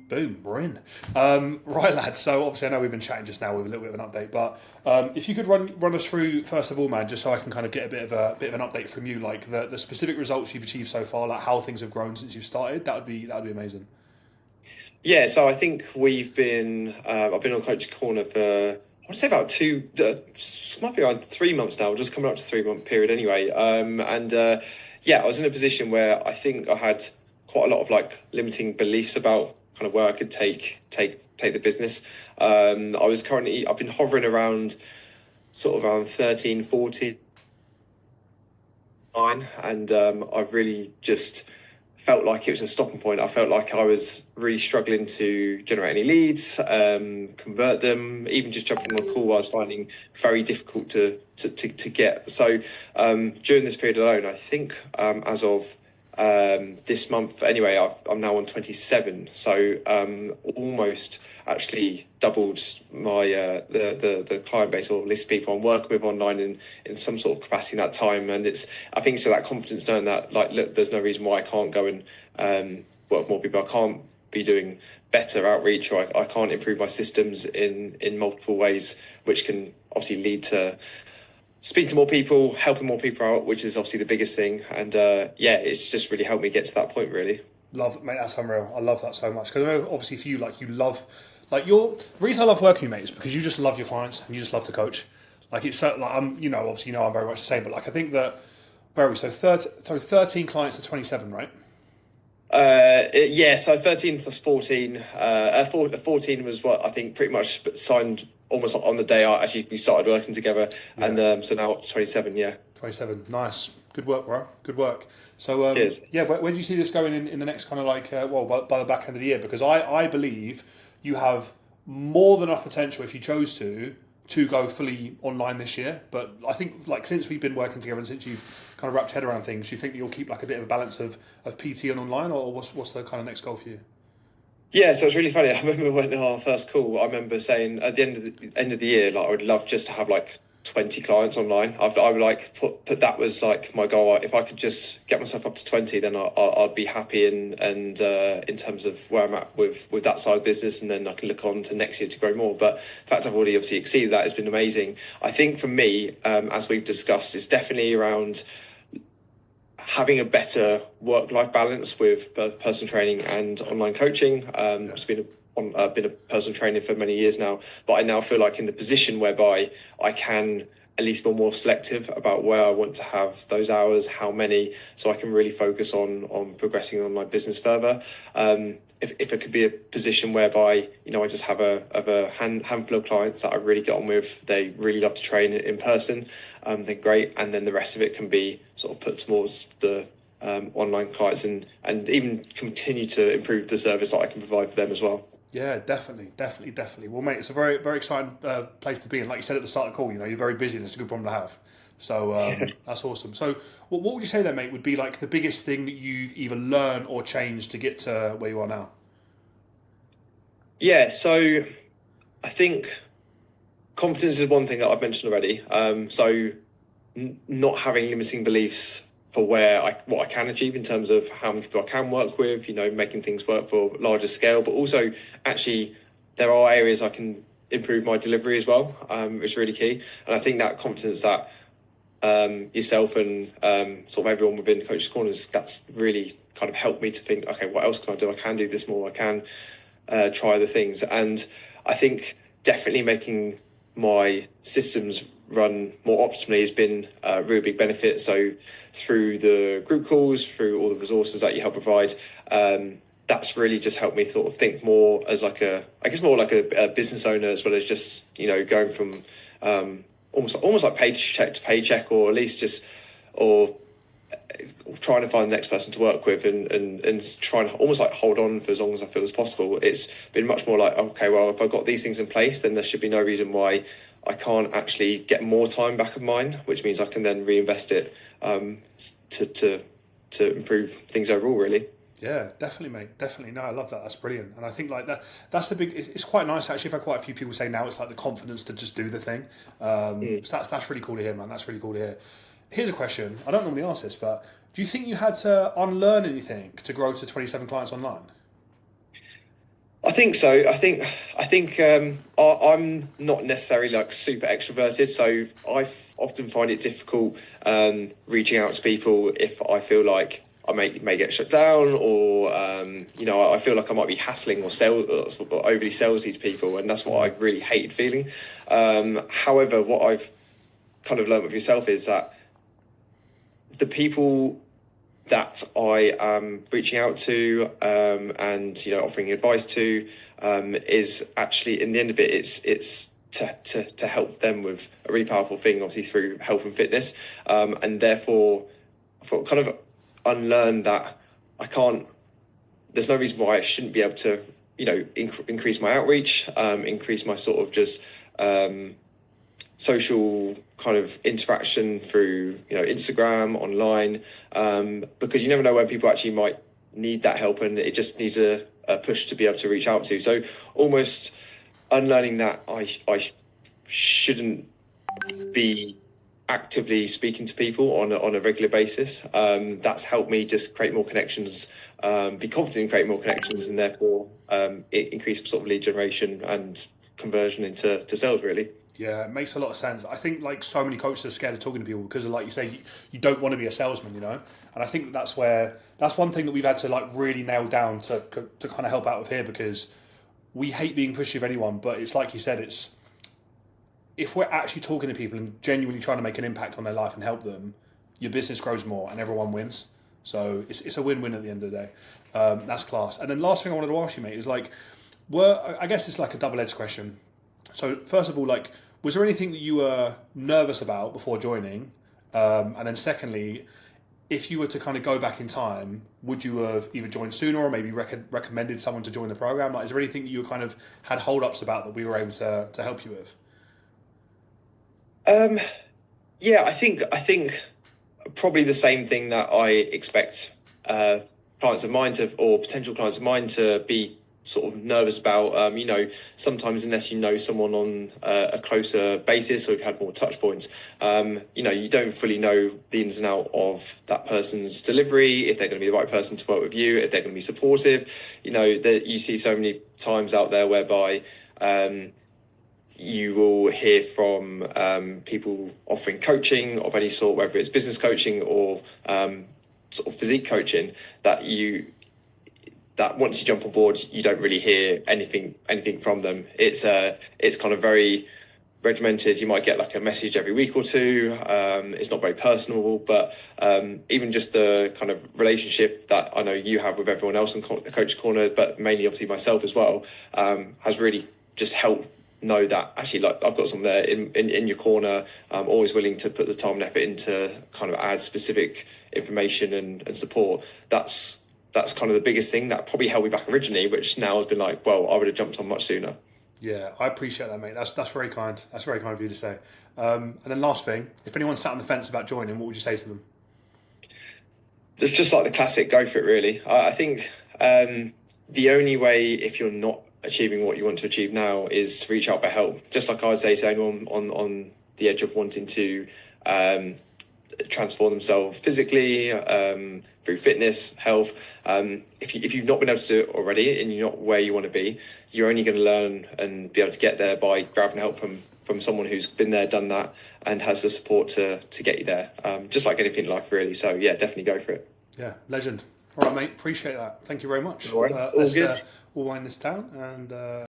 Boom, we're in. Right, lads. So obviously, I know we've been chatting just now with a little bit of an update, but if you could run us through first of all, man, just so I can kind of get a bit of an update from you, like the specific results you've achieved so far, like how things have grown since you've started. That would be amazing. Yeah, so I think I've been on Coach Corner for, I want to say about might be around 3 months now, just coming up to 3 month period anyway. Yeah, I was in a position where I think I had quite a lot of like limiting beliefs about kind of where I could take the business. I've been hovering around sort of around 13, 14 line, and I've really just felt like it was a stopping point. I felt like I was really struggling to generate any leads, convert them, even just jumping on a call I was finding very difficult to get. So during this period alone, I think as of this month anyway, I'm now on 27, so almost actually doubled my the client base or list of people I'm working with online in some sort of capacity in that time. And I think it's that confidence knowing that, like, look, there's no reason why I can't go and work with more people. I can't be doing better outreach, or I can't improve my systems in multiple ways, which can obviously lead to speaking to more people, helping more people out, which is obviously the biggest thing. And yeah, it's just really helped me get to that point, really. Love, mate. That's unreal. I love that so much because I know, obviously, for you, like you love, like your the reason I love working with you, mate, is because you just love your clients and you just love to coach. Like it's so, like I'm, obviously, I'm very much the same, but like I think that where are we? So 13 clients to 27, right? Yeah, so 13 plus 14. 14 was what I think pretty much signed almost on the day we started working together. Yeah. And so now it's 27, yeah. 27. Nice. Good work, bro. Good work. So, Cheers. yeah, where do you see this going in the next kind of like, well, by the back end of the year? Because I believe you have more than enough potential if you chose to go fully online this year. But I think like since we've been working together and since you've kind of wrapped your head around things, do you think that you'll keep like a bit of a balance of PT and online, or what's the kind of next goal for you? Yeah, so it's really funny. I remember when our first call, I remember saying at the end of the year, like I would love just to have like 20 clients online. I would like put that was like my goal. If I could just get myself up to 20, then I'd be happy in terms of where I'm at with that side of business, and then I can look on to next year to grow more. But the fact I've already obviously exceeded that has been amazing. I think for me, as we've discussed, it's definitely around having a better work-life balance with both personal training and online coaching. Yeah. Been a personal trainer for many years now, but I now feel like in the position whereby I can at least be more selective about where I want to have those hours, how many, so I can really focus on progressing on my business further. If it could be a position whereby I just have a handful of clients that I really get on with, they really love to train in person, then great, and then the rest of it can be sort of put towards the online clients and even continue to improve the service that I can provide for them as well. Yeah, definitely, definitely, definitely. Well, mate, it's a very, very exciting place to be in. Like you said at the start of the call, you're very busy, and it's a good problem to have. So that's awesome. So, what would you say then, mate? Would be like the biggest thing that you've either learned or changed to get to where you are now? Yeah, so I think confidence is one thing that I've mentioned already. So not having limiting beliefs for what I can achieve in terms of how many people I can work with, making things work for larger scale, but also actually there are areas I can improve my delivery as well. It's really key, and I think that confidence that yourself and sort of everyone within Coach's Corners, that's really kind of helped me to think, okay, what else can I do? I can do this more. I can try other things, and I think definitely making my systems run more optimally has been a really big benefit. So through the group calls, through all the resources that you help provide, that's really just helped me sort of think more as like I guess more like a business owner, as well as just going from almost like paycheck to paycheck, or at least just or trying to find the next person to work with, and trying to almost like hold on for as long as I feel as possible. It's been much more like, okay, well, if I've got these things in place, then there should be no reason why I can't actually get more time back of mine, which means I can then reinvest it to improve things overall, really. Yeah, definitely, mate. Definitely. No, I love that. That's brilliant. And I think like that. That's the big. It's quite nice actually. I've had quite a few people say now it's like the confidence to just do the thing. Mm. So that's really cool to hear, man. That's really cool to hear. Here's a question. I don't normally ask this, but do you think you had to unlearn anything to grow to 27 clients online? think so. I'm not necessarily like super extroverted, so I often find it difficult reaching out to people if I feel like I may get shut down, or I feel like I might be hassling or overly salesy to people, and that's what I really hated feeling. However, what I've kind of learned with yourself is that the people that I am reaching out to and offering advice to is actually, in the end of it, it's to help them with a really powerful thing, obviously through health and fitness, and therefore I've got kind of unlearn that I can't. There's no reason why I shouldn't be able to increase my outreach, increase my sort of just social kind of interaction through Instagram, online, because you never know when people actually might need that help, and it just needs a push to be able to reach out to. So almost unlearning that I shouldn't be actively speaking to people on a regular basis. That's helped me just create more connections, be confident in creating more connections, and therefore increase sort of lead generation and conversion into sales, really. Yeah, it makes a lot of sense. I think like so many coaches are scared of talking to people because of, like you say, you don't want to be a salesman, And I think that's one thing that we've had to like really nail down to kind of help out with here, because we hate being pushy of anyone, but it's like you said, it's if we're actually talking to people and genuinely trying to make an impact on their life and help them, your business grows more and everyone wins. So it's a win-win at the end of the day. That's class. And then last thing I wanted to ask you, mate, is like, I guess it's like a double-edged question. So first of all, like, was there anything that you were nervous about before joining? And then secondly, if you were to kind of go back in time, would you have either joined sooner or maybe recommended someone to join the program? Like, is there anything that you kind of had hold-ups about that we were able to help you with? Yeah, I think probably the same thing that I expect clients of mine or potential clients of mine to be sort of nervous about. Sometimes unless you know someone on a closer basis or you've had more touch points, you don't fully know the ins and out of that person's delivery, if they're going to be the right person to work with you, if they're going to be supportive. That you see so many times out there whereby you will hear from people offering coaching of any sort, whether it's business coaching or sort of physique coaching, that once you jump on board, you don't really hear anything from them. It's kind of very regimented. You might get like a message every week or two. It's not very personable, but even just the kind of relationship that I know you have with everyone else in Coach Corner, but mainly obviously myself as well, has really just helped know that actually, like, I've got someone there in your corner. I'm always willing to put the time and effort into kind of add specific information and support. That's kind of the biggest thing that probably held me back originally, which now has been like, well, I would have jumped on much sooner. Yeah, I appreciate that, mate. That's very kind. That's very kind of you to say. And then last thing, if anyone sat on the fence about joining, what would you say to them? It's just like the classic, go for it, really. I think the only way, if you're not achieving what you want to achieve now, is to reach out for help. Just like I would say to anyone on the edge of wanting to transform themselves physically, through fitness, health. If you've not been able to do it already and you're not where you want to be, you're only going to learn and be able to get there by grabbing help from someone who's been there, done that, and has the support to get you there. Just like anything in life, really. So yeah, definitely go for it. Yeah, legend. All right, mate. Appreciate that. Thank you very much. No worries. All good. We'll wind this down and.